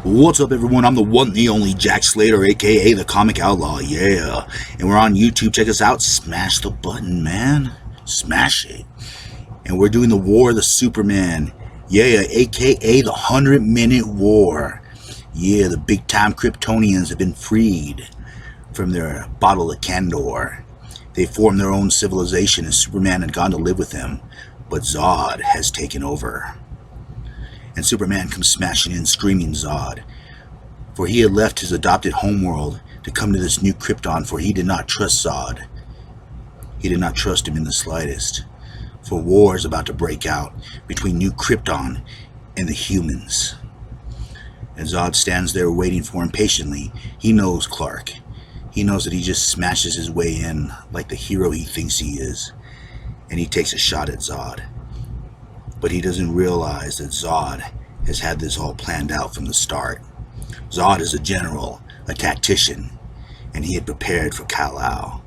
What's up, everyone? I'm the one, the only Jack Slater, aka the Comic Outlaw, yeah. And we're on YouTube. Check us out. Smash the button, man. Smash it. And we're doing the War of the Supermen, yeah, aka the 100-minute war. Yeah, the big-time Kryptonians have been freed from their bottle of Kandor. They formed their own civilization, and Superman had gone to live with them, but Zod has taken over. And Superman comes smashing in, screaming Zod, for he had left his adopted homeworld to come to this new Krypton, for he did not trust Zod. He did not trust him in the slightest, for war is about to break out between New Krypton and the humans. And Zod stands there waiting for him patiently. He knows Clark. He knows that he just smashes his way in like the hero he thinks he is, and he takes a shot at Zod. But he doesn't realize that Zod has had this all planned out from the start. Zod is a general, a tactician, and he had prepared for Kal-El,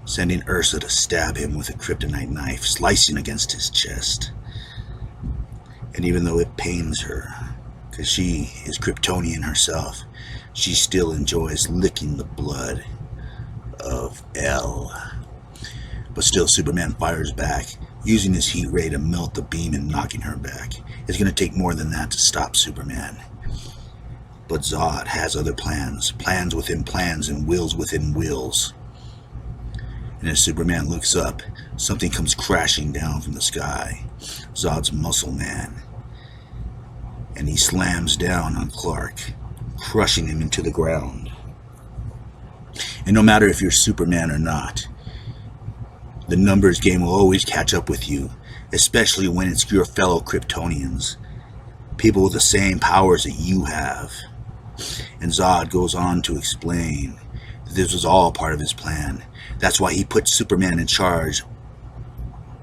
sending Ursa to stab him with a kryptonite knife, slicing against his chest. And even though it pains her, because she is Kryptonian herself, she still enjoys licking the blood of El. But still, Superman fires back, using his heat ray to melt the beam and knocking her back. It's going to take more than that to stop Superman. But Zod has other plans, plans within plans and wills within wills. And as Superman looks up, something comes crashing down from the sky. Zod's Muscle Man. And he slams down on Clark, crushing him into the ground. And no matter if you're Superman or not, the numbers game will always catch up with you, especially when it's your fellow Kryptonians, people with the same powers that you have. And Zod goes on to explain that this was all part of his plan. That's why he put Superman in charge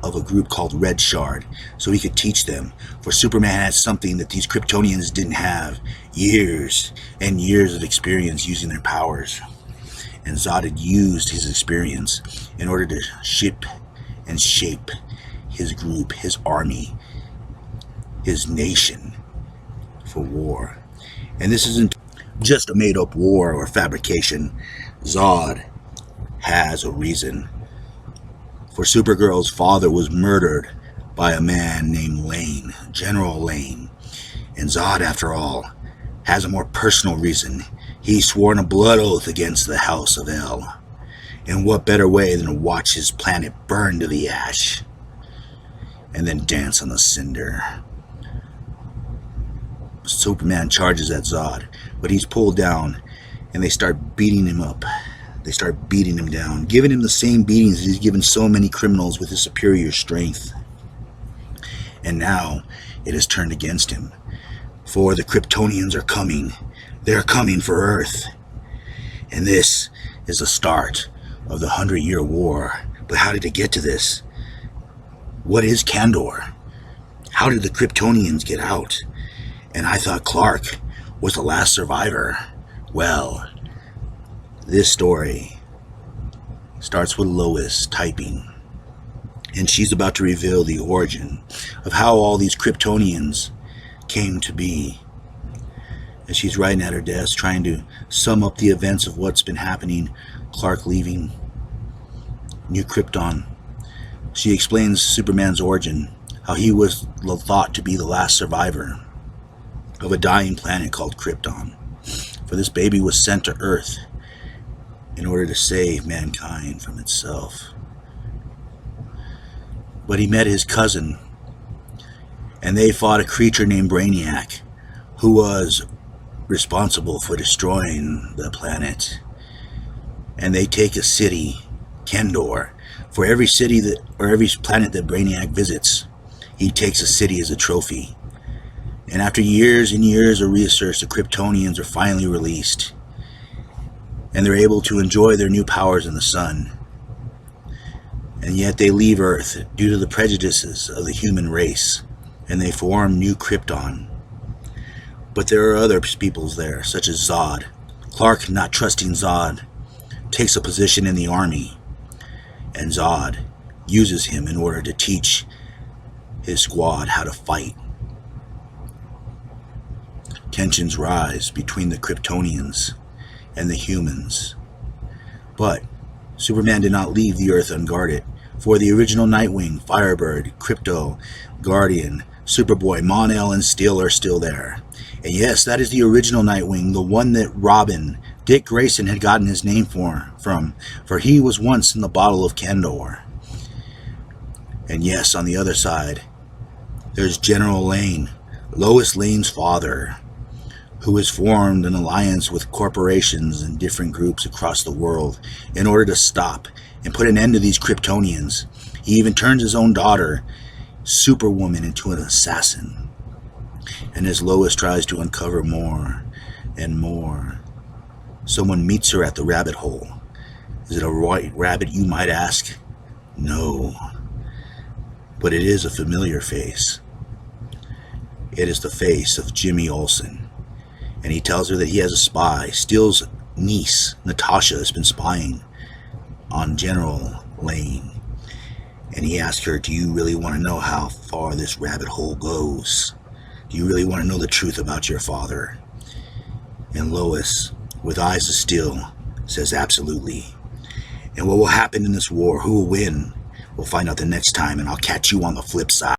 of a group called Red Shard, so he could teach them. For Superman had something that these Kryptonians didn't have: years and years of experience using their powers. And Zod had used his experience in order to ship and shape his group, his army, his nation for war. And this isn't just a made-up war or fabrication. Zod has a reason. For Supergirl's father was murdered by a man named Lane, General Lane. And Zod, after all, has a more personal reason. He's sworn a blood oath against the House of El. And what better way than to watch his planet burn to the ash and then dance on the cinder? Superman charges at Zod, but he's pulled down, and they start beating him up. They start beating him down, giving him the same beatings that he's given so many criminals with his superior strength. And now it has turned against him, for the Kryptonians are coming. They're coming for Earth. And this is the start of the 100-year war. But how did it get to this? What is Kandor? How did the Kryptonians get out? And I thought Clark was the last survivor. Well, this story starts with Lois typing. And she's about to reveal the origin of how all these Kryptonians came to be. As she's writing at her desk, trying to sum up the events of what's been happening, Clark leaving New Krypton. She explains Superman's origin, how he was thought to be the last survivor of a dying planet called Krypton. For this baby was sent to Earth in order to save mankind from itself. But he met his cousin, and they fought a creature named Brainiac, who was responsible for destroying the planet. And they take a city, Kandor. For every city that, or every planet that Brainiac visits, he takes a city as a trophy. And after years and years of research, the Kryptonians are finally released, and they're able to enjoy their new powers in the sun. And yet they leave Earth due to the prejudices of the human race, and they form New Krypton. But there are other peoples there, such as Zod. Clark, not trusting Zod, takes a position in the army, and Zod uses him in order to teach his squad how to fight. tensions rise between the Kryptonians and the humans. But Superman did not leave the Earth unguarded, for the original Nightwing, Firebird, Krypto, Guardian, Superboy, Mon-El, and Steel are still there. And yes, that is the original Nightwing, the one that Robin, Dick Grayson, had gotten his name from, for he was once in the bottle of Kandor. And yes, on the other side, there's General Lane, Lois Lane's father, who has formed an alliance with corporations and different groups across the world in order to stop and put an end to these Kryptonians. He even turns his own daughter, Superwoman, into an assassin. And as Lois tries to uncover more and more, someone meets her at the rabbit hole. Is it a white rabbit, you might ask? No. But it is a familiar face. It is the face of Jimmy Olsen. And he tells her that he has a spy. Steele's niece, Natasha, has been spying on General Lane. And he asks her, do you really want to know how far this rabbit hole goes? Do you really want to know the truth about your father? And Lois, with eyes of steel, says absolutely. And what will happen in this war? Who will win? We'll find out the next time, and I'll catch you on the flip side.